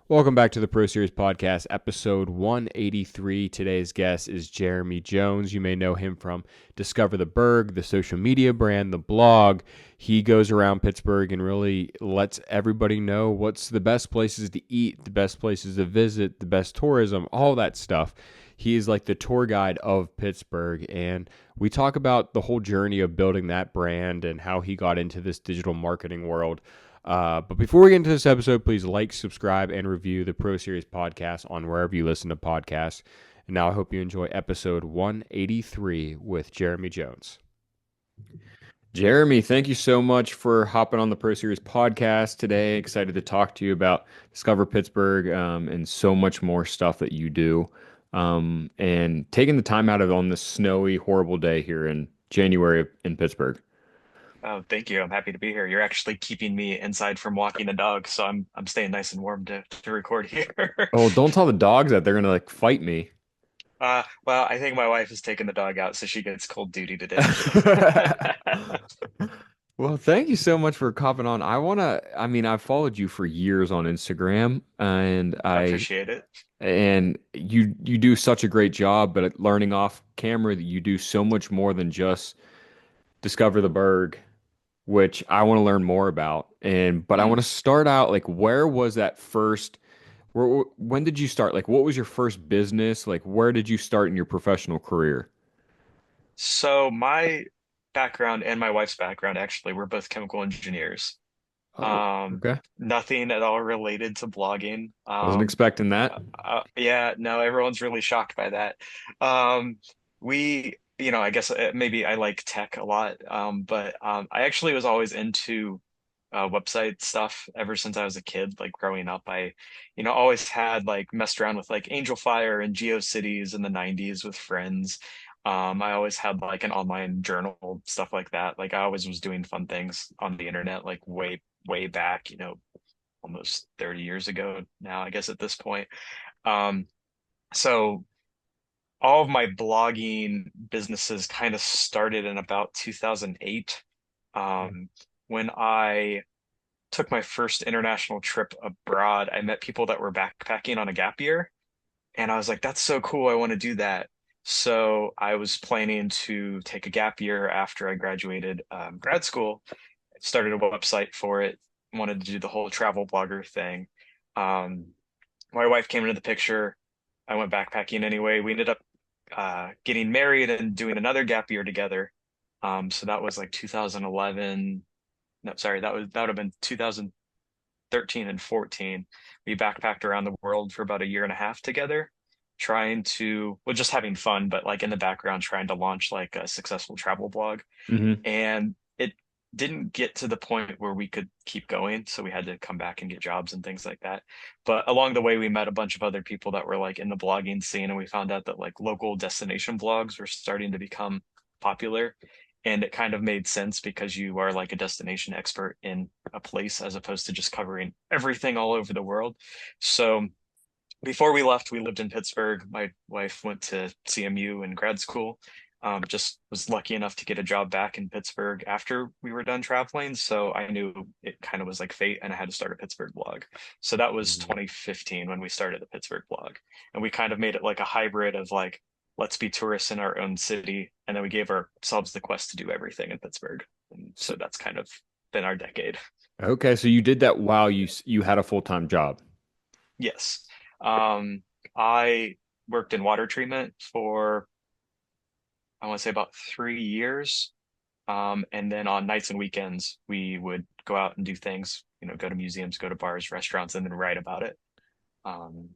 Welcome back to the Pro Series Podcast, episode 183. Today's guest is Jeremy Jones. You may know him from Discover the Burgh, the social media brand, the blog. He goes around Pittsburgh and really lets everybody know what's the best places to eat, the best places to visit, the best tourism, all that stuff. He is like the tour guide of Pittsburgh, and we talk about the whole journey of building that brand and how he got into this digital marketing world. But before we get into this episode, please like, subscribe, and review the Pro Series podcast on wherever you listen to podcasts. And now I hope you enjoy episode 183 with Jeremy Jones. Jeremy, thank you so much for hopping on the Pro Series podcast today. Excited to talk to you about Discover Pittsburgh and so much more stuff that you do. And taking the time out of on this snowy, horrible day here in January in Pittsburgh. Oh, thank you. I'm happy to be here. You're actually keeping me inside from walking the dog, so I'm staying nice and warm to record here. Oh, don't tell the dogs that they're gonna like fight me. Well, I think my wife is taking the dog out, so she gets cold duty today. Well, thank you so much for copping on. I've followed you for years on Instagram and I I appreciate it. and you do such a great job, but at learning off camera that you do so much more than just discover the Berg, which I want to learn more about. But I Mm. want to start out like where was that first when did you start? Like what was your first business? Like where did you start in your professional career? So my background and my wife's background actually, we're both chemical engineers. Oh, Um, okay. Nothing at all related to blogging. Wasn't expecting that. Yeah, no, everyone's really shocked by that. I guess maybe I like tech a lot, but I actually was always into website stuff ever since I was a kid. Like growing up, I always had like messed around with like Angel Fire and GeoCities in the 90s with friends. I always had like an online journal, stuff like that. Like I always was doing fun things on the internet, like way back, almost 30 years ago now, I guess at this point. Um, so all of my blogging businesses kind of started in about 2008, um, when I took my first international trip abroad. I met people that were backpacking on a gap year, and I was like, that's so cool. I want to do that. So I was planning to take a gap year after I graduated grad school, started a website for it, wanted to do the whole travel blogger thing. Um, my wife came into the picture. I went backpacking anyway. We ended up getting married and doing another gap year together. So that was like 2011. No, sorry, that would have been 2013 and 14. We backpacked around the world for about a year and a half together, just having fun, but like in the background, trying to launch like a successful travel blog. Hmm. And it didn't get to the point where we could keep going, so we had to come back and get jobs and things like that. But along the way, we met a bunch of other people that were like in the blogging scene, and we found out that like local destination blogs were starting to become popular. And it kind of made sense because you are like a destination expert in a place as opposed to just covering everything all over the world. So before we left, we lived in Pittsburgh. My wife went to CMU in grad school. Just was lucky enough to get a job back in Pittsburgh after we were done traveling. So I knew it kind of was like fate, and I had to start a Pittsburgh blog. So that was 2015 when we started the Pittsburgh blog. And we kind of made it like a hybrid of like, let's be tourists in our own city. And then we gave ourselves the quest to do everything in Pittsburgh. And so that's kind of been our decade. Okay, so you did that while you had a full-time job. Yes. Um, I worked in water treatment for, I want to say about 3 years. And then on nights and weekends, we would go out and do things, go to museums, go to bars, restaurants, and then write about it. Um,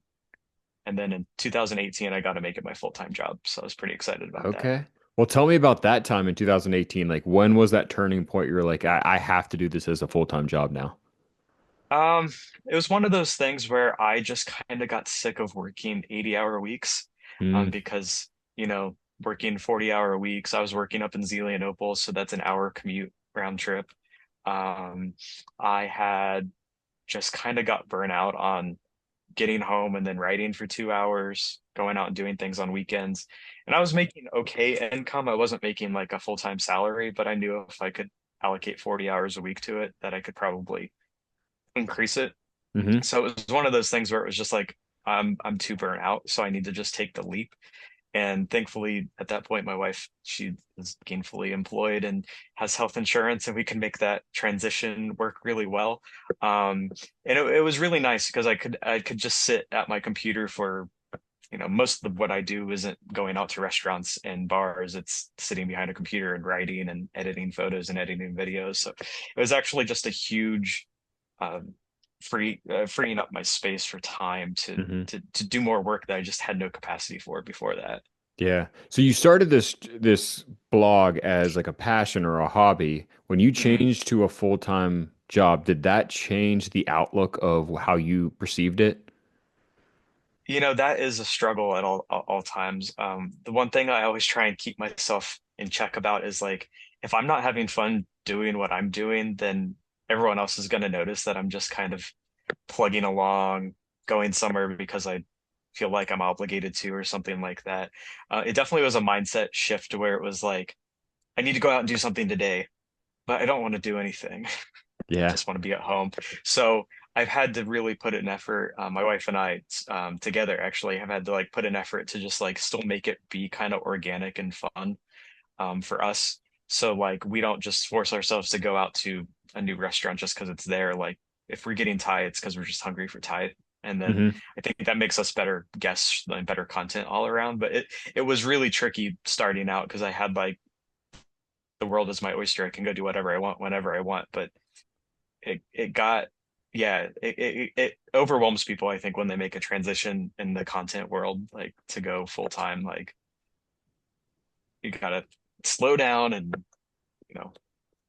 and then in 2018, I got to make it my full-time job. So I was pretty excited about that. Okay. Well, tell me about that time in 2018. Like, when was that turning point? You're like, I have to do this as a full-time job now. Um, it was one of those things where I just kind of got sick of working 80-hour weeks, Mm, because, working 40-hour weeks, I was working up in Zelienople, so that's an hour commute round trip. Um, I had just kind of got burnout on getting home and then writing for 2 hours, going out and doing things on weekends. And I was making okay income. I wasn't making like a full-time salary, but I knew if I could allocate 40 hours a week to it, that I could probably increase it. Hmm. So it was one of those things where it was just like, I'm too burnt out, so I need to just take the leap. And thankfully, at that point, my wife, she is gainfully employed and has health insurance, and we can make that transition work really well. And it was really nice because I could just sit at my computer for, most of what I do isn't going out to restaurants and bars. It's sitting behind a computer and writing and editing photos and editing videos. So it was actually just a huge um, freeing up my space for time to Hmm. to do more work that I just had no capacity for before that. Yeah. So you started this blog as like a passion or a hobby. When you Mhm. changed to a full-time job, did that change the outlook of how you perceived it? That is a struggle at all times. The one thing I always try and keep myself in check about is like, if I'm not having fun doing what I'm doing, then everyone else is going to notice that I'm just kind of plugging along, going somewhere because I feel like I'm obligated to or something like that. It definitely was a mindset shift where it was like, I need to go out and do something today, but I don't want to do anything. Yeah. Just want to be at home. So I've had to really put an effort. My wife and I together actually have had to like put an effort to just like still make it be kind of organic and fun for us. So like we don't just force ourselves to go out to a new restaurant just because it's there. Like if we're getting Thai, it's because we're just hungry for Thai. And then Hmm. I think that makes us better guests and better content all around. But it was really tricky starting out because I had like the world is my oyster. I can go do whatever I want whenever I want. But it got yeah it overwhelms people I think when they make a transition in the content world like to go full time like you gotta slow down and you know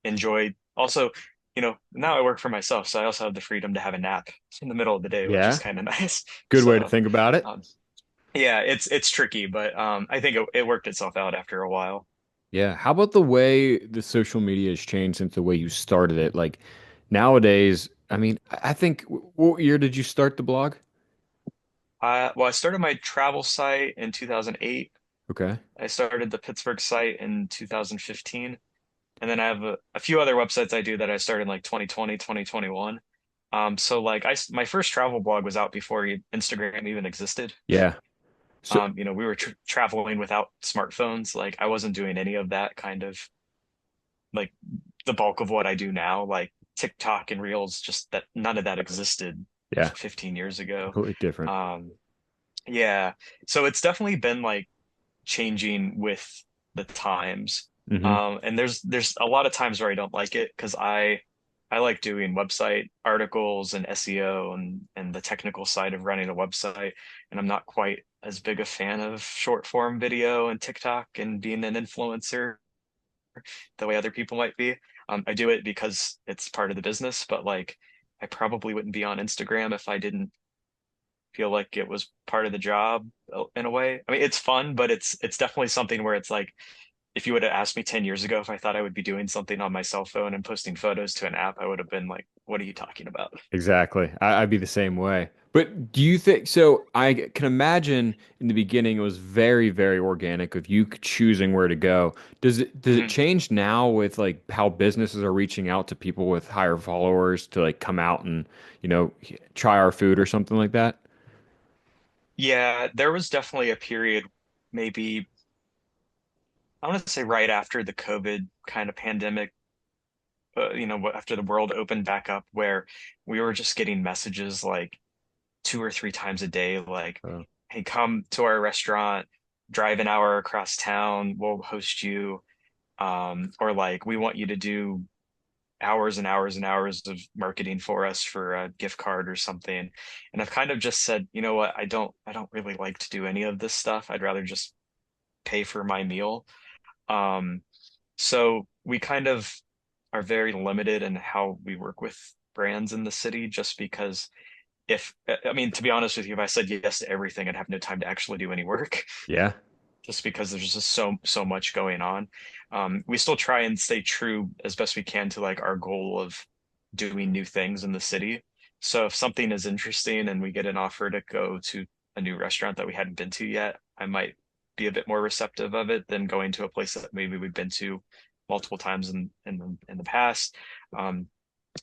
enjoy also now I work for myself so I also have the freedom to have a nap in the middle of the day which is Yeah. kind of nice Good way to so think about it. um yeah it's tricky but I think it worked itself out after a while. Yeah. How about the way the social media has changed since the way you started it? Like nowadays, I mean, I think what year did you start the blog? Well, I started my travel site in 2008. Okay. I started the Pittsburgh site in 2015. And then I have a few other websites I do that I started in like 2020, 2021. So like my first travel blog was out before Instagram even existed. Yeah. So, We were traveling without smartphones. Like I wasn't doing any of that kind of like the bulk of what I do now, like TikTok and Reels, just that none of that existed yeah, 15 years ago. completely different. Um, yeah. So it's definitely been like changing with the times. Hmm. And there's a lot of times where I don't like it because I like doing website articles and SEO and the technical side of running a website. And I'm not quite as big a fan of short form video and TikTok and being an influencer the way other people might be. I do it because it's part of the business, but like I probably wouldn't be on Instagram if I didn't feel like it was part of the job in a way. I mean, it's fun, but it's definitely something where it's like if you would have asked me 10 years ago if I thought I would be doing something on my cell phone and posting photos to an app, I would have been like, what are you talking about? Exactly. I'd be the same way. But do you think so? I can imagine in the beginning it was very, very organic of you choosing where to go. Does it Mhm. change now with like how businesses are reaching out to people with higher followers to like come out and, try our food or something like that? Yeah, there was definitely a period, maybe I want to say right after the COVID kind of pandemic, after the world opened back up, where we were just getting messages like 2 or 3 times a day, like, Oh, hey, come to our restaurant, drive an hour across town, we'll host you. Or like, we want you to do hours and hours and hours of marketing for us for a gift card or something. And I've kind of just said, you know what, I don't really like to do any of this stuff. I'd rather just pay for my meal. Um, so we kind of are very limited in how we work with brands in the city just because if I mean to be honest with you, if I said yes to everything, I'd have no time to actually do any work yeah. just because there's just so much going on. We still try and stay true as best we can to like our goal of doing new things in the city. So if something is interesting and we get an offer to go to a new restaurant that we hadn't been to yet, I might be a bit more receptive of it than going to a place that maybe we've been to multiple times in the past. Um,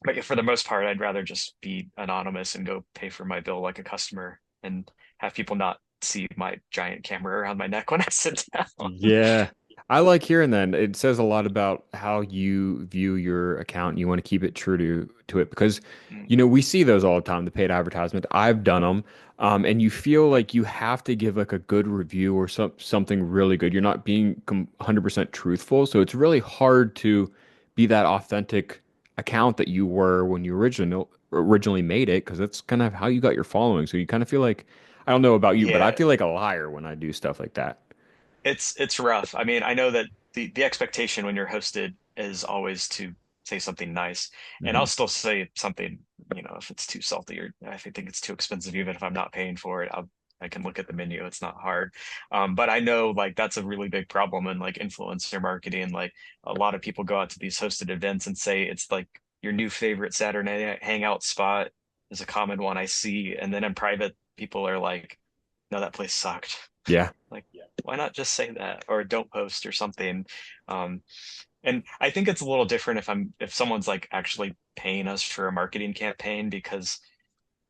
But yeah, for the most part, I'd rather just be anonymous and go pay for my bill like a customer and have people not see my giant camera around my neck when I sit down. Yeah. I like hearing that. It says a lot about how you view your account. You want to keep it true to it because, Mm. you know, we see those all the time, the paid advertisement. I've done them. And you feel like you have to give like a good review or something really good. You're not being 100% truthful. So it's really hard to be that authentic account that you were when you originally made it because that's kind of how you got your following. So you kind of feel like, I don't know about you, but I Yeah, feel like a liar when I do stuff like that. it's rough. I mean, I know that the expectation when you're hosted is always to say something nice, and I'll Mhm. still say something, if it's too salty or if I think it's too expensive, even if I'm not paying for it, I can look at the menu. It's not hard. But I know like that's a really big problem in like influencer marketing. Like a lot of people go out to these hosted events and say it's like your new favorite Saturday night hangout spot is a common one I see, and then in private, people are like, no, that place sucked. Yeah. Like, why not just say that or don't post or something? Um, and I think it's a little different if someone's like actually paying us for a marketing campaign because,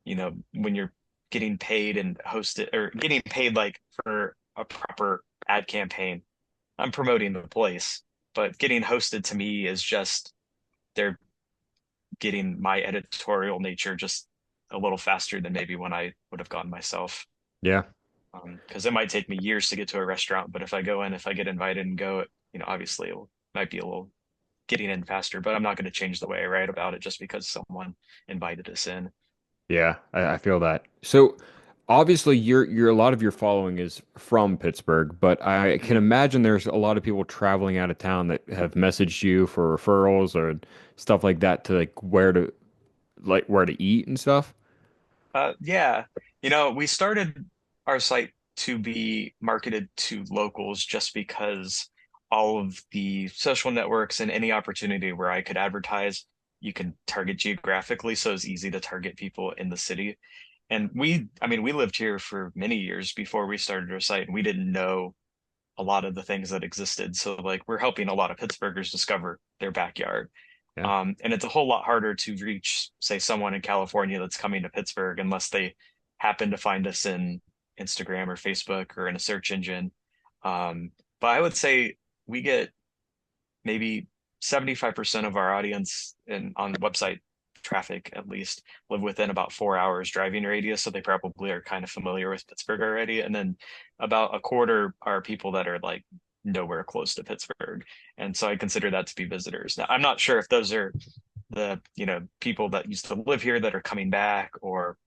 when you're getting paid and hosted or getting paid like for a proper ad campaign, I'm promoting the place. But getting hosted to me is just they're getting my editorial nature just a little faster than maybe when I would have gone myself. Yeah. Because it might take me years to get to a restaurant, but if I get invited and go, obviously might be a little getting in faster, but I'm not going to change the way I write about it just because someone invited us in. Yeah, I feel that. So obviously you're a lot of your following is from Pittsburgh, but I can Mhm. imagine there's a lot of people traveling out of town that have messaged you for referrals or stuff like that to like where to eat and stuff. Yeah, we started our site to be marketed to locals just because all of the social networks and any opportunity where I could advertise, you can target geographically, so it's easy to target people in the city. And I mean, we lived here for many years before we started our site, and we didn't know a lot of the things that existed. So, like, we're helping a lot of Pittsburghers discover their backyard. Yeah. And it's a whole lot harder to reach, say, someone in California that's coming to Pittsburgh unless they happen to find us in Instagram or Facebook or in a search engine. Um, but I would say we get maybe 75% of our audience on the website traffic at least live within about 4 hours driving radius. So they probably are kind of familiar with Pittsburgh already. And then about a quarter are people that are like nowhere close to Pittsburgh. And so I consider that to be visitors. Now, I'm not sure if those are the, people that used to live here that are coming back or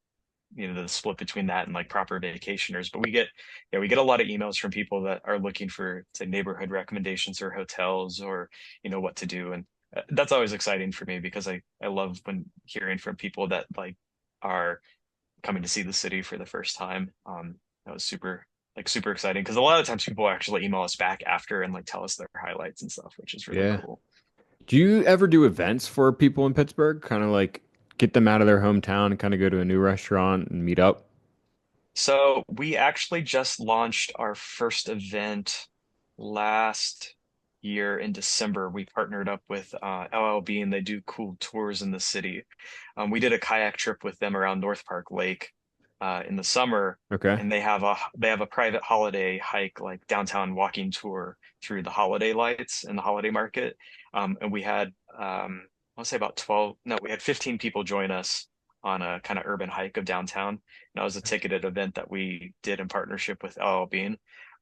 the split between that and like proper vacationers. But we get a lot of emails from people that are looking for say neighborhood recommendations or hotels or what to do. And that's always exciting for me because I love when hearing from people that like are coming to see the city for the first time. That was super exciting because a lot of times people actually email us back after and like tell us their highlights and stuff, which is really Yeah. cool. Do you ever do events for people in Pittsburgh? Kind of like get them out of their hometown and kind of go to a new restaurant and meet up? So we actually just launched our first event last year in December. We partnered up with LLB and they do cool tours in the city. We did a kayak trip with them around North Park Lake in the summer, Okay. and they have a private holiday hike, like downtown walking tour through the holiday lights and the holiday market. And we had I'll say about 12, no, we had 15 people join us on a kind of urban hike of downtown. That was a ticketed event that we did in partnership with LL Bean.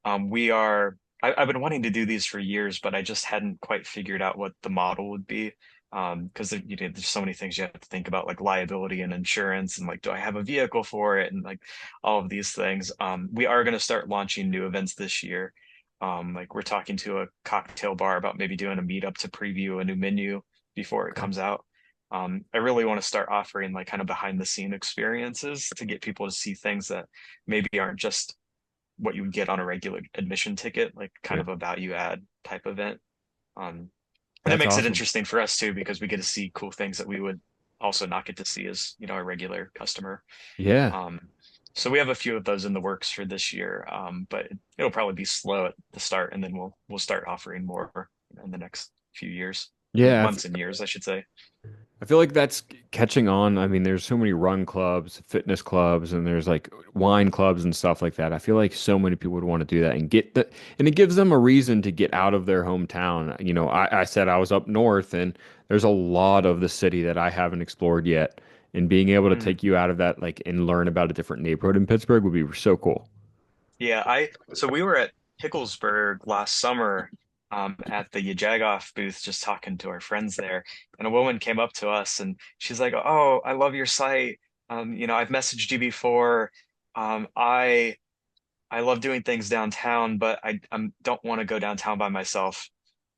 I've been wanting to do these for years, but I just hadn't quite figured out what the model would be. Because there's so many things you have to think about, like liability and insurance, and like, do I have a vehicle for it, and like all of these things. We are going to start launching new events this year. Like we're talking to a cocktail bar about maybe doing a meetup to preview a new menu before it Okay. comes out. I really want to start offering like kind of behind the scene experiences to get people to see things that maybe aren't just what you would get on a regular admission ticket, like kind Yeah. of a value add type event. Um, and it That's makes it awesome. interesting for us too, because we get to see cool things that we would also not get to see as, a regular customer. Yeah. Um, so we have a few of those in the works for this year, but it'll probably be slow at the start, and then we'll start offering more in the next few years, Yeah. months and years, I should say. I feel like that's catching on. I mean, there's so many run clubs, fitness clubs, and there's like wine clubs and stuff like that. I feel like so many people would want to do that and get the, and it gives them a reason to get out of their hometown. You know, I said I was up north, and there's a lot of the city that I haven't explored yet. And being able to Mm. take you out of that, like, and learn about a different neighborhood in Pittsburgh would be so cool. Yeah, so we were at Picklesburg last summer at the Jagoff booth just talking to our friends there, and a woman came up to us and she's like, "Oh, I love your site. I've messaged you before. I love doing things downtown, but I don't want to go downtown by myself.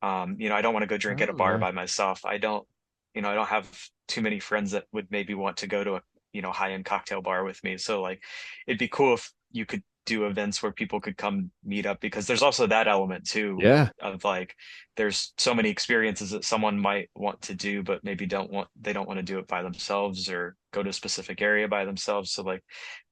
I don't want to go drink at a Oh bar yeah. by myself. I don't have too many friends that would maybe want to go to a, high-end cocktail bar with me. So like, it'd be cool if you could do events where people could come meet up because there's also that element too Yeah. of like, there's so many experiences that someone might want to do, but maybe they don't want to do it by themselves or go to a specific area by themselves. So like,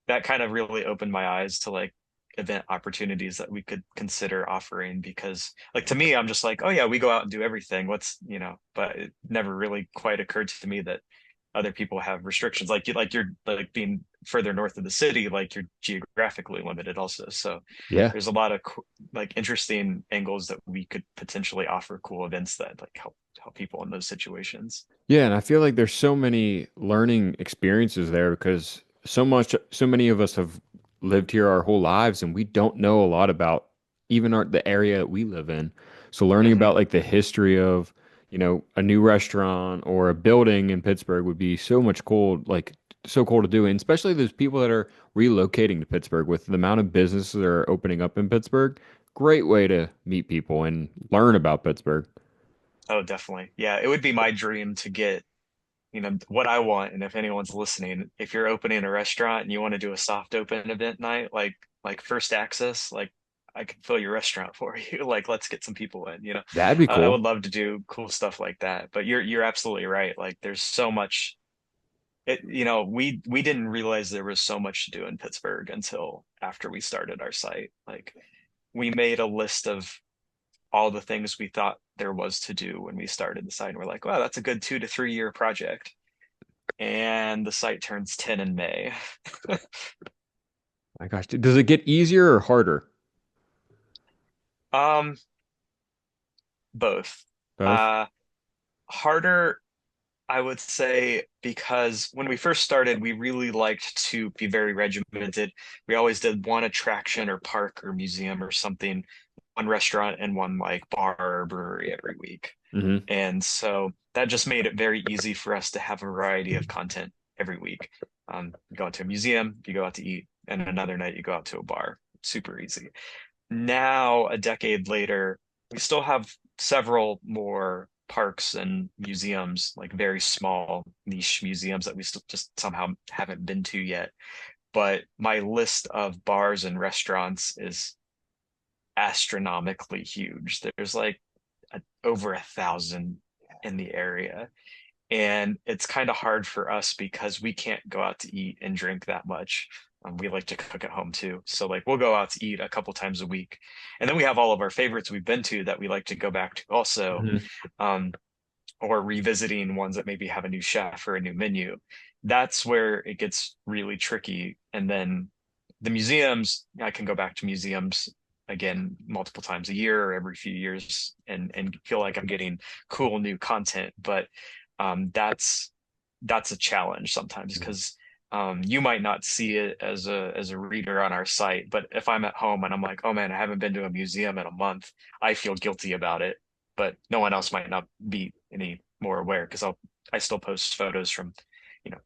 that kind of really opened my eyes to like event opportunities that we could consider offering because like to me I'm just like, oh yeah, we go out and do everything, but it never really quite occurred to me that other people have restrictions you're like being further north of the city, like you're geographically limited also. So Yeah. there's a lot of like interesting angles that we could potentially offer cool events that like help people in those situations. Yeah, and I feel like there's so many learning experiences there because so many of us have lived here our whole lives and we don't know a lot about even the area that we live in. So learning Hmm. about like the history of, a new restaurant or a building in Pittsburgh would be so much cool, like so cool to do. And especially those people that are relocating to Pittsburgh with the amount of businesses that are opening up in Pittsburgh. Great way to meet people and learn about Pittsburgh. Oh, definitely. Yeah, it would be my dream to get what I want. And if anyone's listening, if you're opening a restaurant and you want to do a soft open event night, like first access, like I can fill your restaurant for you. Like let's get some people in. That'd be I cool. would love to do cool stuff like that. But you're absolutely right. Like there's so much. We didn't realize there was so much to do in Pittsburgh until after we started our site. Like we made a list of all the things we thought there was to do when we started the site. And we're like, wow, that's a good 2 to 3 year project. And the site turns 10 in May. My gosh, does it get easier or harder? Um, both. Both. Uh, Harder, I would say, because when we first started, we really liked to be very regimented. We always did one attraction or park or museum or something, one restaurant and one like bar or brewery every week. Hmm. And so that just made it very easy for us to have a variety of content every week. You go out to a museum, you go out to eat, and another night you go out to a bar. Super easy. Now, a decade later, we still have several more parks and museums, like very small niche museums that we still just somehow haven't been to yet. But my list of bars and restaurants is astronomically huge. There's like over 1,000 in the area. And it's kind of hard for us because we can't go out to eat and drink that much. We like to cook at home too. So like we'll go out to eat a couple times a week. And then we have all of our favorites we've been to that we like to go back to also, Hmm. um, or revisiting ones that maybe have a new chef or a new menu. That's where it gets really tricky. And then the museums, I can go back to museums again multiple times a year or every few years and feel like I'm getting cool new content. But that's a challenge sometimes because you might not see it as a reader on our site, but if I'm at home and I'm like, oh man, I haven't been to a museum in a month, I feel guilty about it. But no one else might not be any more aware because I still post photos from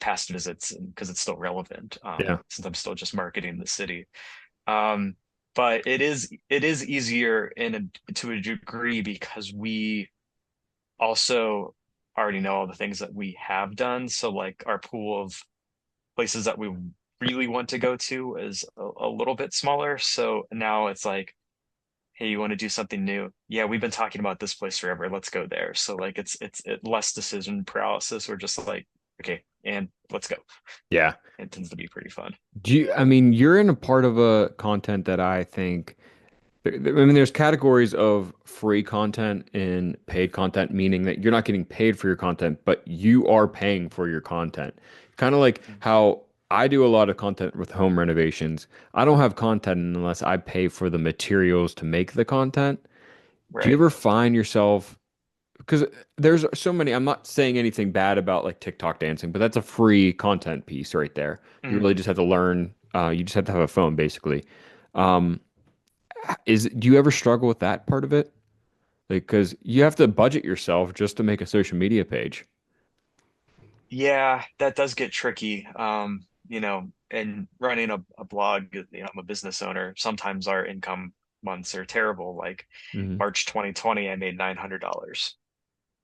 past visits and because it's still relevant Yeah. since I'm still just marketing the city. Um, but it is easier to a degree because we also already know all the things that we have done. So like our pool of places that we really want to go to is a little bit smaller. So now it's like, hey, you want to do something new? Yeah, we've been talking about this place forever. Let's go there. So like it's less decision paralysis. We're just like, okay, and let's go. Yeah. It tends to be pretty fun. I mean, you're in a part of a content that I think I mean, there's categories of free content and paid content, meaning that you're not getting paid for your content, but you are paying for your content. Kind of like how I do a lot of content with home renovations. I don't have content unless I pay for the materials to make the content. Do you Right. ever find yourself, because there's so many, I'm not saying anything bad about like TikTok dancing, but that's a free content piece right there. You Mhm. really just have to learn, you just have to have a phone basically. Um, do you ever struggle with that part of it? Like, because you have to budget yourself just to make a social media page. Yeah, that does get tricky. And running a blog, I'm a business owner. Sometimes our income months are terrible. Like Hmm. March 2020, I made $900.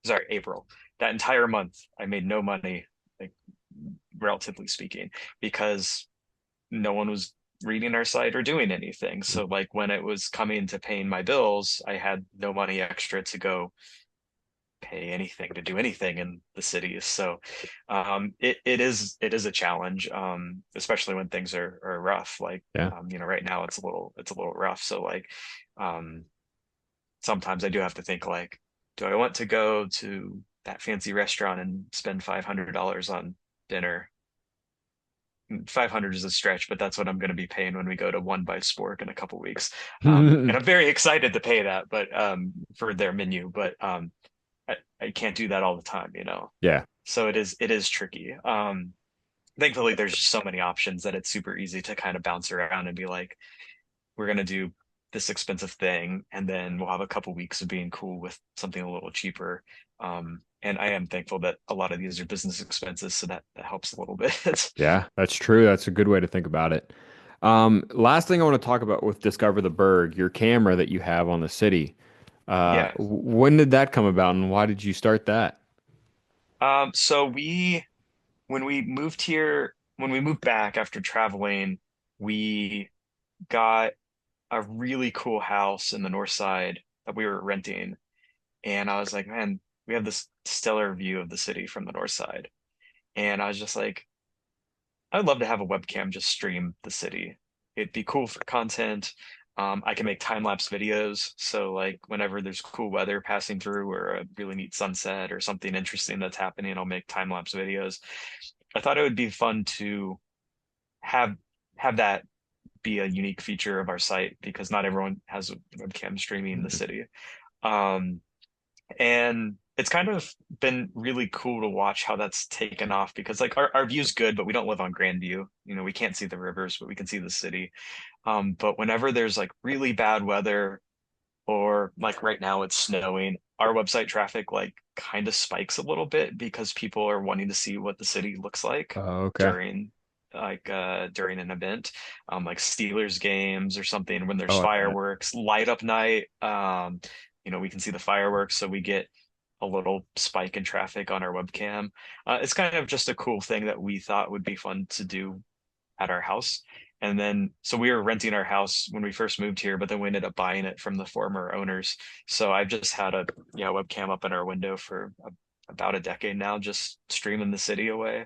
Sorry, April. That entire month, I made no money, like relatively speaking, because no one was reading our site or doing anything. So like when it was coming to paying my bills, I had no money extra to go pay anything to do anything in the cities. So it is a challenge, especially when things are rough. Like Yeah. right now it's a little rough. So like um, sometimes I do have to think like, do I want to go to that fancy restaurant and spend $500 on dinner? 500 is a stretch, but that's what I'm going to be paying when we go to One by Spork in a couple weeks. And I'm very excited to pay that, but for their menu, but I can't do that all the time. Yeah. So it is tricky. Thankfully, there's just so many options that it's super easy to kind of bounce around and be like, we're gonna do this expensive thing, and then we'll have a couple weeks of being cool with something a little cheaper. And I am thankful that a lot of these are business expenses, so that helps a little bit. Yeah, that's true. That's a good way to think about it. Last thing I want to talk about with Discover the Burgh, your camera that you have on the city. Yeah. When did that come about and why did you start that? So when we moved here, when we moved back after traveling, we got a really cool house in the north side that we were renting. And I was like, man, we have this stellar view of the city from the north side. And I was just like, I'd love to have a webcam just stream the city. It'd be cool for content. I can make time-lapse videos. So like whenever there's cool weather passing through or a really neat sunset or something interesting that's happening, I'll make time-lapse videos. I thought it would be fun to have have that be a unique feature of our site because not everyone has a webcam streaming in the Mhm. city. Um, And it's kind of been really cool to watch how that's taken off because like our view's good, but we don't live on Grandview. We can't see the rivers, but we can see the city. But whenever there's like really bad weather or like right now it's snowing, our website traffic like kind of spikes a little bit because people are wanting to see what the city looks like Oh, okay. during during an event, like Steelers games or something when there's Oh, I bet. fireworks, light up night. We can see the fireworks, so we get a little spike in traffic on our webcam. It's kind of just a cool thing that we thought would be fun to do at our house. And then, so we were renting our house when we first moved here, but then we ended up buying it from the former owners. So I've just had a webcam up in our window for about a decade now, just streaming the city away.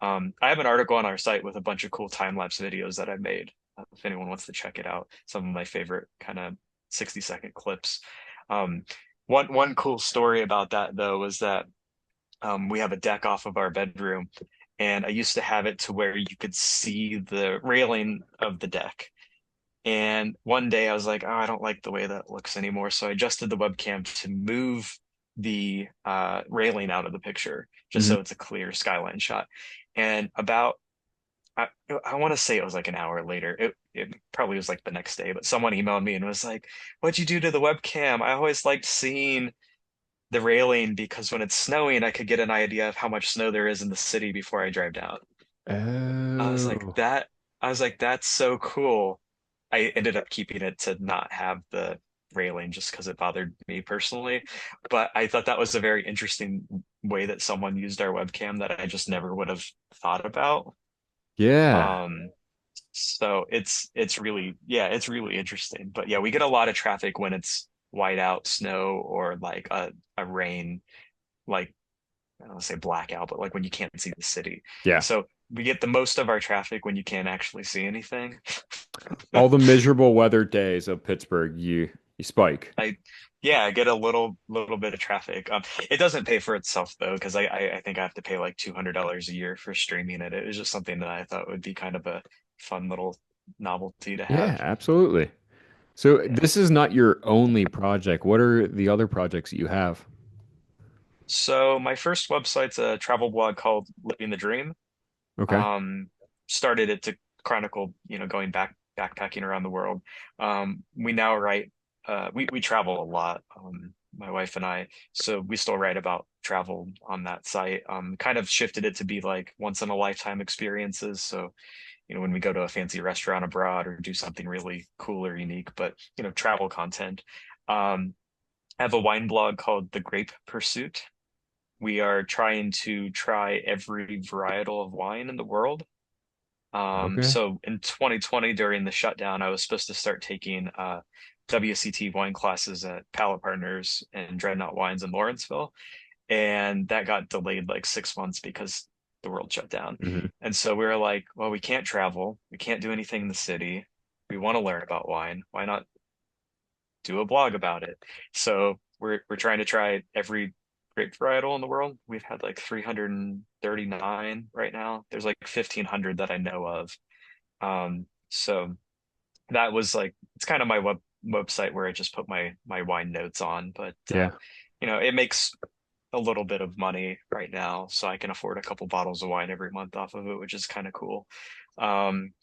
I have an article on our site with a bunch of cool time-lapse videos that I've made. If anyone wants to check it out, some of my favorite kind of 60-second clips. Um, one cool story about that though was that we have a deck off of our bedroom, and I used to have it to where you could see the railing of the deck. And one day I was like, oh, I don't like the way that looks anymore. So I adjusted the webcam to move the railing out of the picture, just Mhm. so it's a clear skyline shot. And about I, I want to say it was like an hour later. It probably was like the next day, but someone emailed me and was like, "What'd you do to the webcam? I always liked seeing the railing because when it's snowing, I could get an idea of how much snow there is in the city before I drive down." I was like, Oh, that I was like, that's so cool. I ended up keeping it to not have the railing just because it bothered me personally. But I thought that was a very interesting way that someone used our webcam that I just never would have thought about. yeah. Um, so it's really interesting. But yeah, we get a lot of traffic when it's white out snow or like a rain, like I don't want to say blackout, but like when you can't see the city. Yeah. So we get the most of our traffic when you can't actually see anything. All the miserable weather days of Pittsburgh, you spike. I yeah, I get a little bit of traffic. It doesn't pay for itself though, because I think I have to pay like $200 a year for streaming it. It was just something that I thought would be kind of a fun little novelty to Yeah, have. absolutely. So Yeah. this is not your only project. What are the other projects that you have? So my first website's a travel blog called Living the Dream. Okay. Um, Started it to chronicle, going backpacking around the world. We now write, we travel a lot, my wife and I, so we still write about travel on that site. Kind of shifted it to be like once in a lifetime experiences. So, when we go to a fancy restaurant abroad or do something really cool or unique, but travel content. I have a wine blog called The Grape Pursuit. We are trying to try every varietal of wine in the world. Okay. So in 2020, during the shutdown, I was supposed to start taking WCT wine classes at Palate Partners and Dreadnought Wines in Lawrenceville, and that got delayed like 6 months because the world shut down. Hmm. And so we were like, well, we can't travel, we can't do anything in the city. We want to learn about wine. Why not do a blog about it? So we're trying to try every grape varietal in the world. We've had like 339 right now. There's like 1,500 that I know of. So that was like it's kind of my website where I just put my wine notes on, but Yeah. it makes a little bit of money right now, so I can afford a couple bottles of wine every month off of it, which is kind of cool. Um,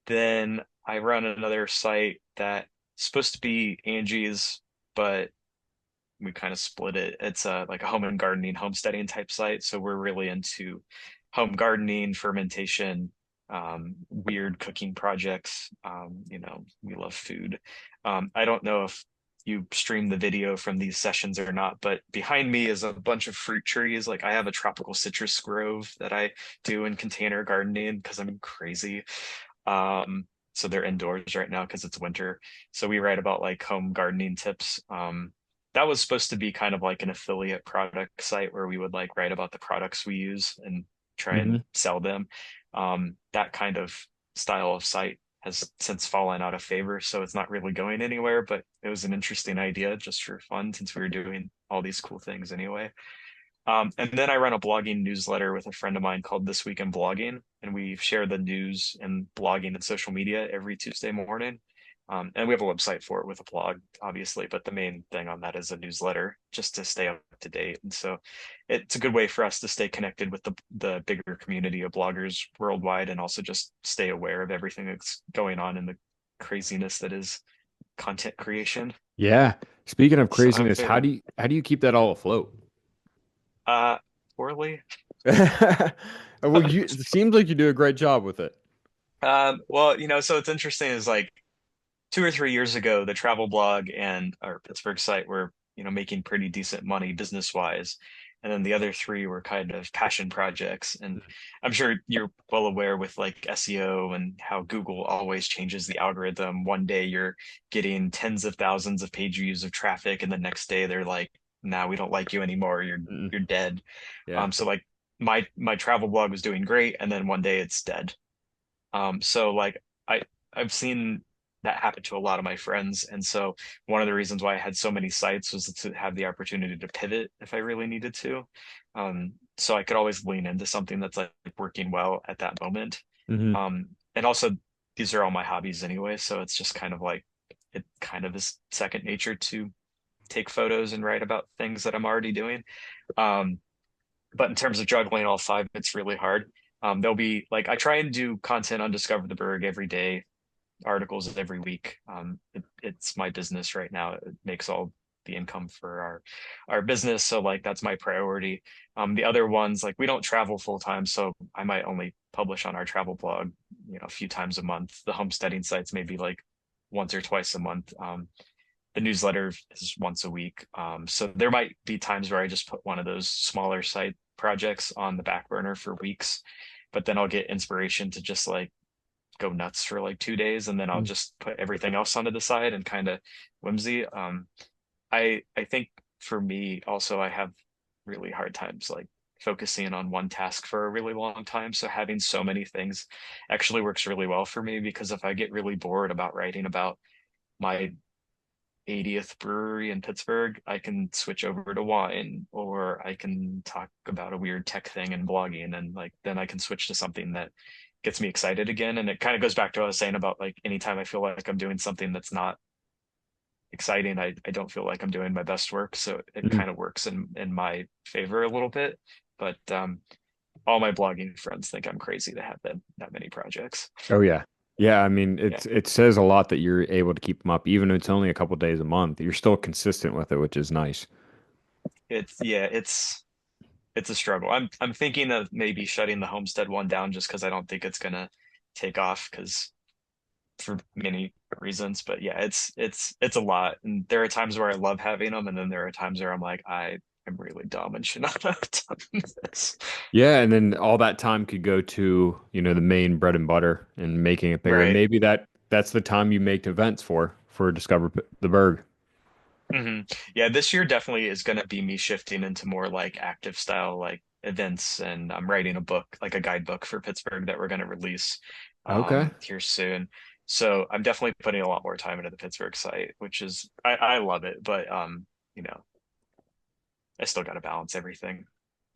then I run another site that's supposed to be Angie's, but we kind of split it. It's like a home and gardening, homesteading type site. So we're really into home gardening, fermentation, weird cooking projects. We love food. I don't know if you stream the video from these sessions or not, but behind me is a bunch of fruit trees. Like I have a tropical citrus grove that I do in container gardening because I'm crazy. So they're indoors right now because it's winter. So we write about like home gardening tips. That was supposed to be kind of like an affiliate product site where we would like write about the products we use and try and Hmm. sell them. That kind of style of site has since fallen out of favor, so it's not really going anywhere, but it was an interesting idea just for fun since we were doing all these cool things anyway. And then I run a blogging newsletter with a friend of mine called This Week in Blogging, and we share the news and blogging and social media every Tuesday morning. And we have a website for it with a blog, obviously, but the main thing on that is a newsletter just to stay up to date. And so it's a good way for us to stay connected with the bigger community of bloggers worldwide and also just stay aware of everything that's going on in the craziness that is content creation. Yeah. Speaking of So I'm craziness, how very do you keep that all afloat? uh poorly. Well, it seems like you do a great job with it. Well, so it's interesting is like 2 or 3 years ago, the travel blog and our Pittsburgh site were, making pretty decent money business wise. And then the other three were kind of passion projects. And I'm sure you're well aware with like SEO and how Google always changes the algorithm. One day you're getting tens of thousands of page views of traffic, and the next day they're like, "Nah, we don't like you anymore. You're Mm. you're dead." Yeah. So like my travel blog was doing great, and then one day it's dead. So like I've seen that happen to a lot of my friends. And so one of the reasons why I had so many sites was to have the opportunity to pivot if I really needed to. So I could always lean into something that's like working well at that moment. Hmm. And also these are all my hobbies anyway, so it's just kind of like it kind of is second nature to take photos and write about things that I'm already doing. Um, but in terms of juggling all five, it's really hard. There'll be like I try and do content on Discover the Burgh every day, articles every week. It's my business right now. It makes all the income for our business, so like that's my priority. The other ones like we don't travel full time, so I might only publish on our travel blog, a few times a month. The homesteading sites maybe like once or twice a month. The newsletter is once a week. So there might be times where I just put one of those smaller side projects on the back burner for weeks, but then I'll get inspiration to just like go nuts for like 2 days, and then I'll just put everything else onto the side and kind of whimsy. I think for me also I have really hard times like focusing on one task for a really long time. So having so many things actually works really well for me because if I get really bored about writing about my 80th brewery in Pittsburgh, I can switch over to wine or I can talk about a weird tech thing and blogging and like then I can switch to something that gets me excited again. And it kind of goes back to what I was saying about like anytime I feel like I'm doing something that's not exciting, I don't feel like I'm doing my best work. So it Mhm. kind of works in my favor a little bit. But all my blogging friends think I'm crazy to have that many projects. Oh yeah. Yeah, I mean Yeah. it says a lot that you're able to keep them up even if it's only a couple days a month. You're still consistent with it, which is nice. It's a struggle. I'm thinking of maybe shutting the Homestead one down just because I don't think it's gonna take off because for many reasons. But yeah, it's a lot. And there are times where I love having them, and then there are times where I'm like, I'm really dumb and should not have done this. Yeah, and then all that time could go to, the main bread and butter and making it bigger. And Right. maybe that's the time you make events for Discover the Burgh. hmm Yeah, this year definitely is going to be me shifting into more like active style like events, and I'm writing a book, like a guidebook for Pittsburgh that we're going to release Okay. here soon. So I'm definitely putting a lot more time into the Pittsburgh site, which is I love it, but you know, I still got to balance everything.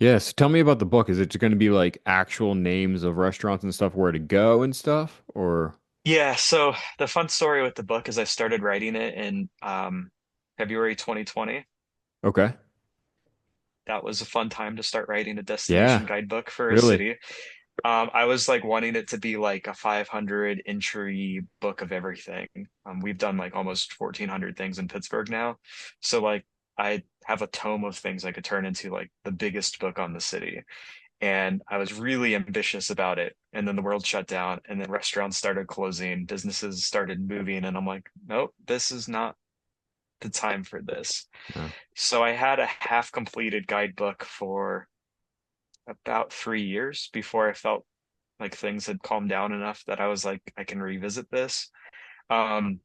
Yeah, so tell me about the book. Is it going to be like actual names of restaurants and stuff where to go and stuff? Or Yeah, so the fun story with the book is I started writing it in February 2020. okay. That was a fun time to start writing a Yeah, destination guidebook for a really. city. I was like wanting it to be like a 500 entry book of everything. We've done like almost 1,400 things in Pittsburgh now. So like I have a tome of things I could turn into like the biggest book on the city. And I was really ambitious about it. And then the world shut down and then restaurants started closing, businesses started moving. And I'm like, nope, this is not the time for this. Oh, So I had a half completed guidebook for about 3 years before I felt like things had calmed down enough that I was like, I can revisit this. Um,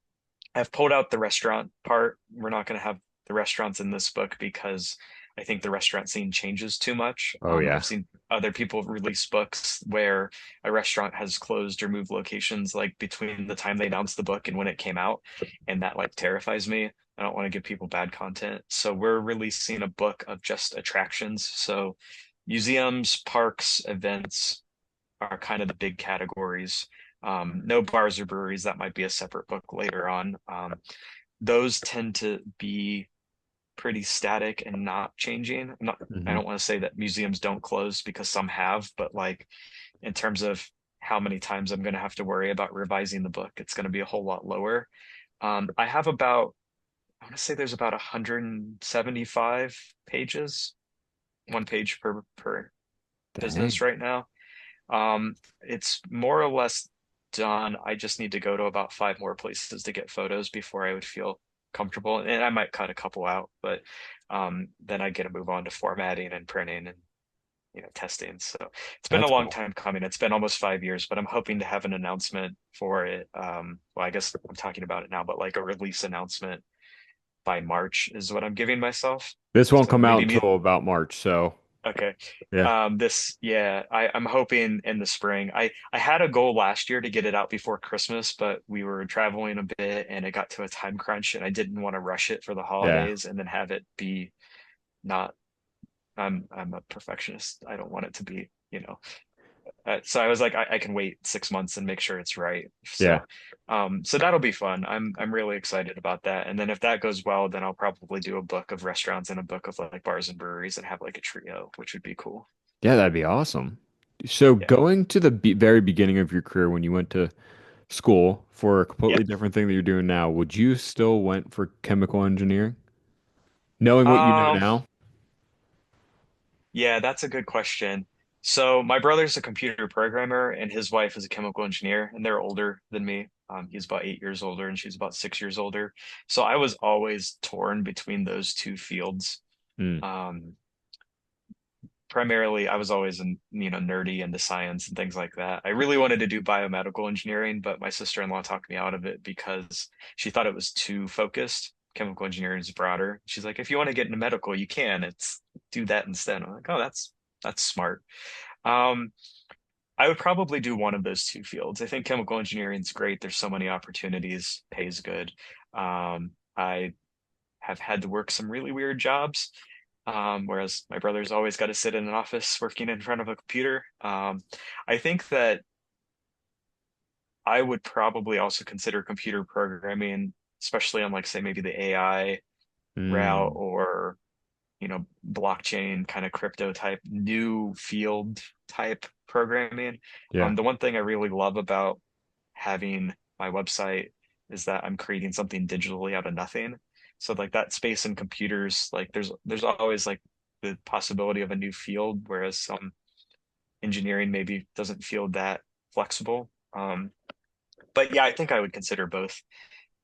I've pulled out the restaurant part. We're not going to have the restaurants in this book because I think the restaurant scene changes too much. oh I've yeah. seen other people release books where a restaurant has closed or moved locations like between the time they announced the book and when it came out, and that like terrifies me. I don't want to give people bad content. So we're releasing a book of just attractions. So museums, parks, events, are kind of the big categories. No bars or breweries, that might be a separate book later on. Those tend to be pretty static and not changing. I Hmm. don't want to say that museums don't close because some have, but like in terms of how many times I'm going to have to worry about revising the book, it's going to be a whole lot lower. I have about, I want to say there's about 175 pages, one page per business Dang. right now. It's more or less done. I just need to go to about five more places to get photos before I would feel comfortable. And I might cut a couple out, but then I get to move on to formatting and printing and testing. So it's been a That's long cool. time coming. It's been almost 5 years, but I'm hoping to have an announcement for it. Well, I guess I'm talking about it now, but like a release announcement by March is what I'm giving myself. This won't So come out maybe me. until about March, so Okay. yeah. Yeah, I'm hoping in the spring. I had a goal last year to get it out before Christmas, but we were traveling a bit and it got to a time crunch and I didn't want to rush it for the Yeah. holidays and then have it be not I'm a perfectionist. I don't want it to be. So I was like, I can wait 6 months and make sure it's right. Yeah. So that'll be fun. I'm really excited about that. And then if that goes well, then I'll probably do a book of restaurants and a book of like bars and breweries and have like a trio, which would be cool. Yeah, that'd be awesome. So Yeah. going to the very beginning of your career when you went to school for a completely Yep. different thing that you're doing now, would you still went for chemical engineering? Knowing what you know Um, now? yeah, that's a good question. So my brother's a computer programmer and his wife is a chemical engineer, and they're older than me. He's about 8 years older and she's about 6 years older. So I was always torn between those two fields. Mm. Um, Primarily, I was always nerdy into science and things like that. I really wanted to do biomedical engineering, but my sister-in-law talked me out of it because she thought it was too focused. Chemical engineering is broader. She's like, if you want to get into medical, you can. It's do that instead. I'm like, oh, that's That's smart. Um, I would probably do one of those two fields. I think chemical engineering is great. There's so many opportunities, pays good. I have had to work some really weird jobs, whereas my brother's always got to sit in an office working in front of a computer. I think that I would probably also consider computer programming, especially on like say maybe the AI route Mm, or blockchain kind of crypto type new field type programming. yeah. The one thing I really love about having my website is that I'm creating something digitally out of nothing. So like that space in computers, like there's always like the possibility of a new field, whereas some engineering maybe doesn't feel that flexible. But yeah, I think I would consider both.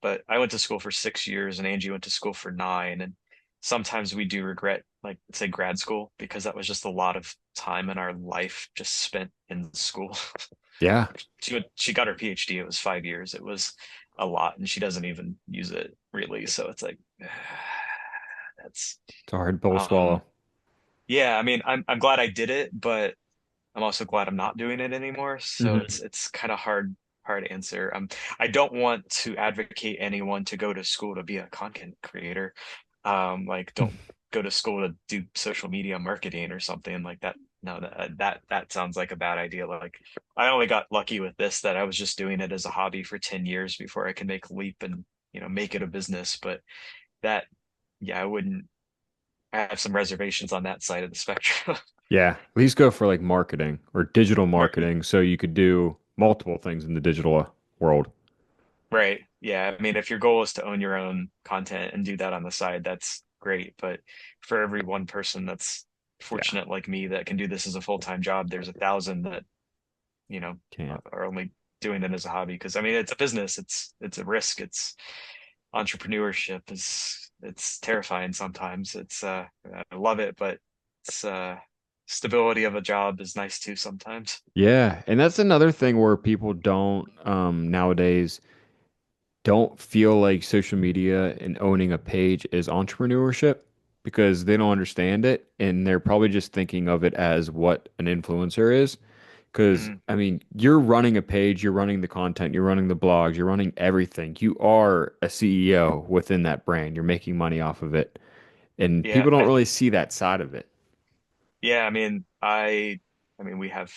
But I went to school for 6 years and Angie went to school for 9. And sometimes we do regret, like, say, grad school because that was just a lot of time in our life just spent in school. Yeah. She got her PhD. It was 5 years. It was a lot, and she doesn't even use it really. So it's like that's It's a hard pill to um swallow. yeah. I mean, I'm glad I did it, but I'm also glad I'm not doing it anymore. So Hmm. it's kind of hard answer. I don't want to advocate anyone to go to school to be a content creator. Like don't go to school to do social media marketing or something like that. No, that sounds like a bad idea. Like I only got lucky with this that I was just doing it as a hobby for 10 years before I could make a leap and make it a business. But that yeah, I wouldn't I have some reservations on that side of the spectrum. Yeah. At least go for like marketing or digital Right. marketing so you could do multiple things in the digital world. Right. Yeah. I mean, if your goal is to own your own content and do that on the side, that's great. But for every one person that's Yeah. fortunate like me that can do this as a full-time job, there's 1,000 that, Can't. are only doing it as a hobby. Because I mean, it's a business. It's a risk. It's entrepreneurship is it's terrifying sometimes. I love it, but it's stability of a job is nice too sometimes. Yeah. And that's another thing where people don't nowadays don't feel like social media and owning a page is entrepreneurship because they don't understand it and they're probably just thinking of it as what an influencer is. Because, Mhm. I mean, you're running a page, you're running the content, you're running the blogs, you're running everything. You are a CEO within that brand. You're making money off of it. And Yeah, people don't really see that side of it. Yeah, I mean, we have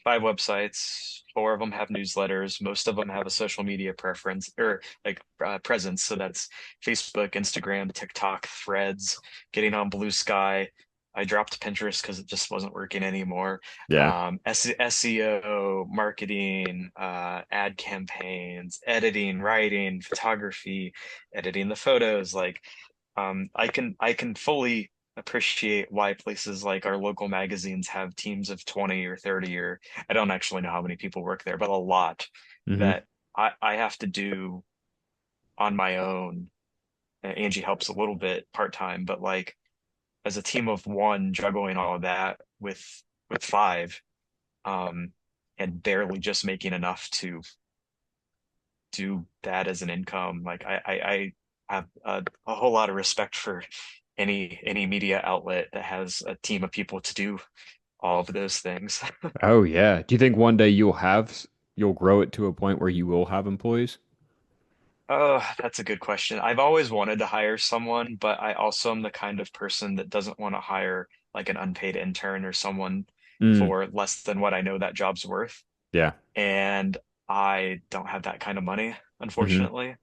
5 websites. 4 of them have newsletters. Most of them have a social media preference or like presence. So that's Facebook, Instagram, TikTok, Threads, getting on Blue Sky. I dropped Pinterest because it just wasn't working anymore. Yeah. SEO, marketing, ad campaigns, editing, writing, photography, editing the photos. Like, I can fully appreciate why places like our local magazines have teams of 20 or 30 or I don't actually know how many people work there, but a lot Hmm. that I have to do on my own. Angie helps a little bit part-time, but like as a team of one juggling all of that with 5, um, and barely just making enough to do that as an income. Like I have a whole lot of respect for any media outlet that has a team of people to do all of those things. Oh, yeah. Do you think one day you'll grow it to a point where you will have employees? Oh, that's a good question. I've always wanted to hire someone, but I also am the kind of person that doesn't want to hire like an unpaid intern or someone Mm, for less than what I know that job's worth. yeah. And I don't have that kind of money, Hmm. unfortunately.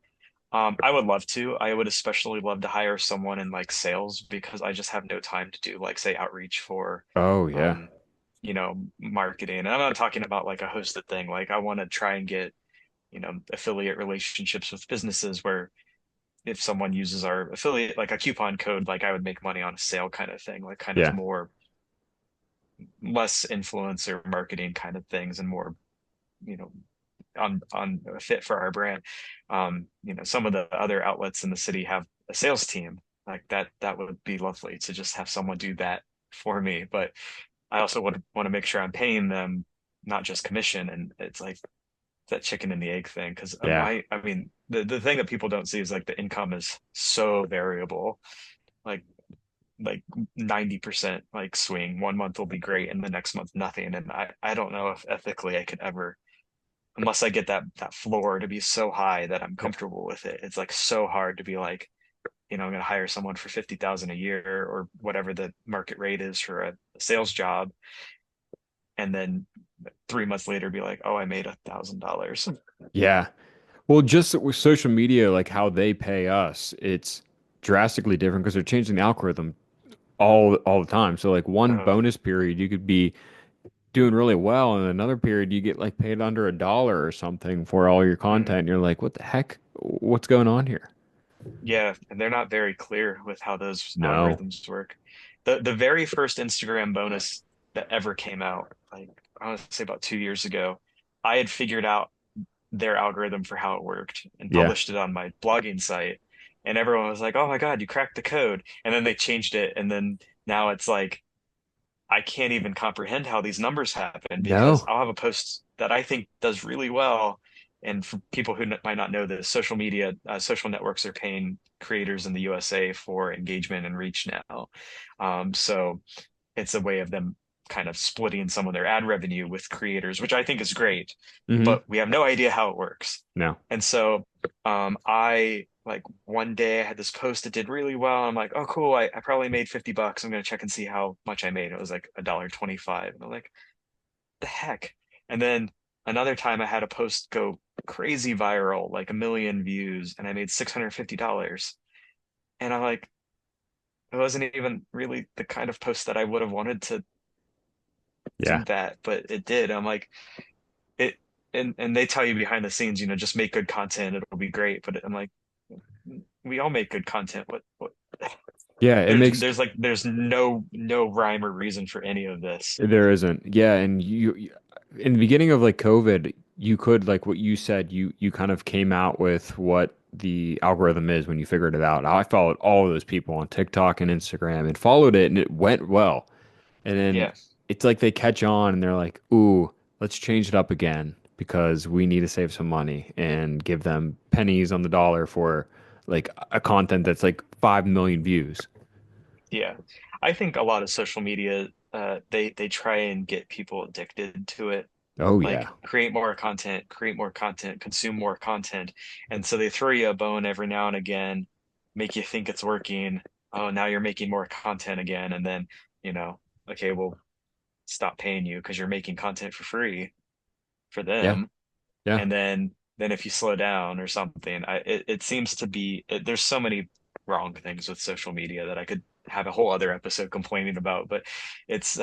I would love to. I would especially love to hire someone in like sales because I just have no time to do like say outreach for Oh, yeah. um, marketing. And I'm not talking about like a hosted thing. Like I want to try and get, affiliate relationships with businesses where if someone uses our affiliate like a coupon code, like I would make money on a sale kind of thing, like kind of Yeah. more less influencer marketing kind of things and more, you know, on a fit for our brand. Some of the other outlets in the city have a sales team like that would be lovely to just have someone do that for me. But I also would want to make sure I'm paying them not just commission. And it's like that chicken and the egg thing. Because Yeah. I mean, the thing that people don't see is like the income is so variable. Like like 90% like swing. One month will be great and the next month nothing. And I don't know if ethically I could ever, unless I get that floor to be so high that I'm Yeah. comfortable with it. It's like so hard to be like, I'm going to hire someone for 50,000 a year or whatever the market rate is for a sales job, and then 3 months later be like, oh, I made $1,000. Yeah. Well, just with social media, like how they pay us, it's drastically different because they're changing the algorithm all the time. So like one Oh, bonus period, you could be doing really well, and another period you get like paid under $1 or something for all your content. mhm. And you're like, what the heck? What's going on here? Yeah, and they're not very clear with how those No. algorithms work. The very first Instagram bonus that ever came out, like I want to say about 2 years ago, I had figured out their algorithm for how it worked and Yeah. published it on my blogging site. And everyone was like, "Oh my God, you cracked the code." And then they changed it, and then now it's like I can't even comprehend how these numbers happen because No. I'll have a post that I think does really well. And for people who might not know this, social media, social networks are paying creators in the USA for engagement and reach now. So it's a way of them kind of splitting some of their ad revenue with creators, which I think is great, Hmm. but we have no idea how it works. No. And so I like one day I had this post that did really well. I'm like, oh, cool. I probably made $50. I'm going to check and see how much I made. It was like $1.25. And I'm like, the heck? And then another time I had a post go crazy viral, like 1 million views, and I made $650. And I'm like, it wasn't even really the kind of post that I would have wanted to Yeah. do that, but it did. I'm like, it, and they tell you behind the scenes, just make good content, it'll be great. But I'm like, we all make good content. What Yeah. It makes there's no rhyme or reason for any of this. There isn't. Yeah, and in the beginning of like COVID, you could like what you said, you kind of came out with what the algorithm is when you figured it out. I followed all of those people on TikTok and Instagram and followed it and it went well. And then Yeah. it's like they catch on and they're like, "Ooh, let's change it up again because we need to save some money and give them pennies on the dollar for like a content that's like 5 million views." Yeah. I think a lot of social media, they try and get people addicted to it. Oh yeah. Like create more content, consume more content. And so they throw you a bone every now and again, make you think it's working. Oh, now you're making more content again. And then, you know, okay, we'll stop paying you because you're making content for free for Yeah. them. Yeah. And then if you slow down or something, it seems to be there's so many wrong things with social media that I could have a whole other episode complaining about, but it's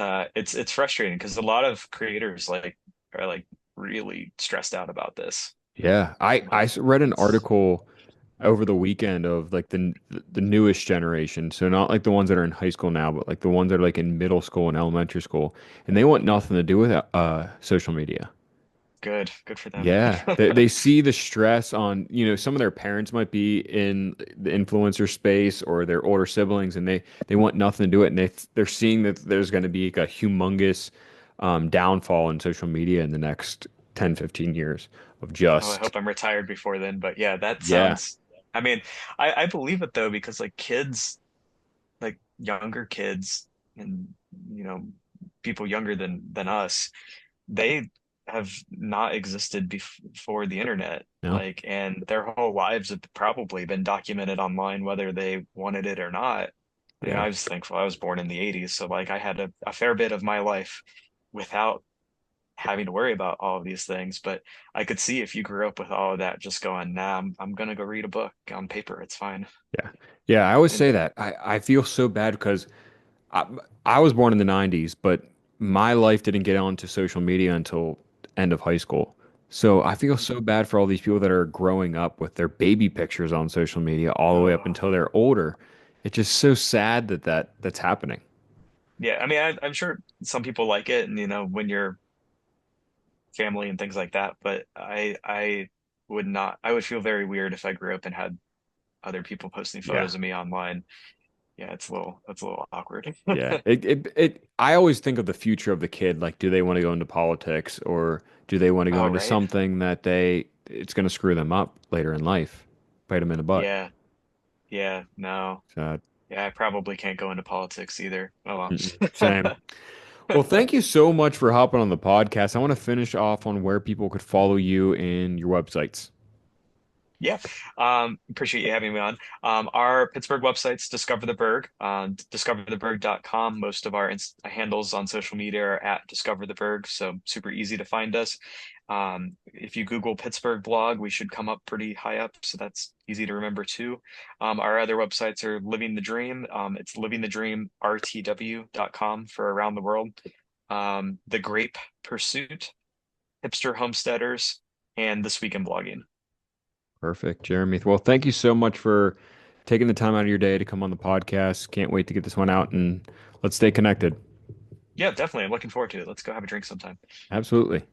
frustrating because a lot of creators like are like really stressed out about this. Yeah, I Like read an it's article over the weekend of like the newest generation. So not like the ones that are in high school now, but like the ones that are like in middle school and elementary school, and they want nothing to do with social media. good for them. Yeah, they see the stress on, some of their parents might be in the influencer space or their older siblings, and they want nothing to do it, and they're seeing that there's going to be like a humongous downfall in social media in the next 10, 15 years of Oh, I just hope I'm retired before then, but yeah, that yeah. sounds. I mean, I believe it though because like kids, like younger kids, and you know, people younger than us they have not existed before the internet. No. Like, and their whole lives have probably been documented online, whether they wanted it or not. Yeah. I was thankful I was born in the 80s, so like I had a fair bit of my life without having to worry about all of these things. But I could see if you grew up with all of that, just going, nah, I'm gonna go read a book on paper. It's fine. Yeah. Yeah. I always And say that. I feel so bad because I, I was born in the 90s, but my life didn't get onto social media until end of high school. So I feel so bad for all these people that are growing up with their baby pictures on social media all the way up oh, until they're older. It's just so sad that's happening. yeah, I mean, I'm sure some people like it, and when you're family and things like that. But I would not. I would feel very weird if I grew up and had other people posting Yeah. photos of me online. Yeah, it's a little awkward. Yeah. I always think of the future of the kid. Like, do they want to go into politics or do they want to go Oh, into right. something that it's going to screw them up later in life, bite them in the butt. Yeah, yeah, no. Sad. Yeah, I probably can't go into politics either. Oh well. Mm-mm. Same. Well, thank you so much for hopping on the podcast. I want to finish off on where people could follow you and your websites. Yeah, appreciate you having me on. Our Pittsburgh website's Discover the Burgh, discovertheburgh.com. Most of our handles on social media are at Discover the Burgh, so super easy to find us. If you Google Pittsburgh blog, we should come up pretty high up, so that's easy to remember too. Our other websites are Living the Dream. It's livingthedreamrtw.com for around the world. The Grape Pursuit, Hipster Homesteaders, and This Week in Blogging. Perfect, Jeremy. Well, thank you so much for taking the time out of your day to come on the podcast. Can't wait to get this one out and let's stay connected. Yeah, definitely. I'm looking forward to it. Let's go have a drink sometime. Absolutely.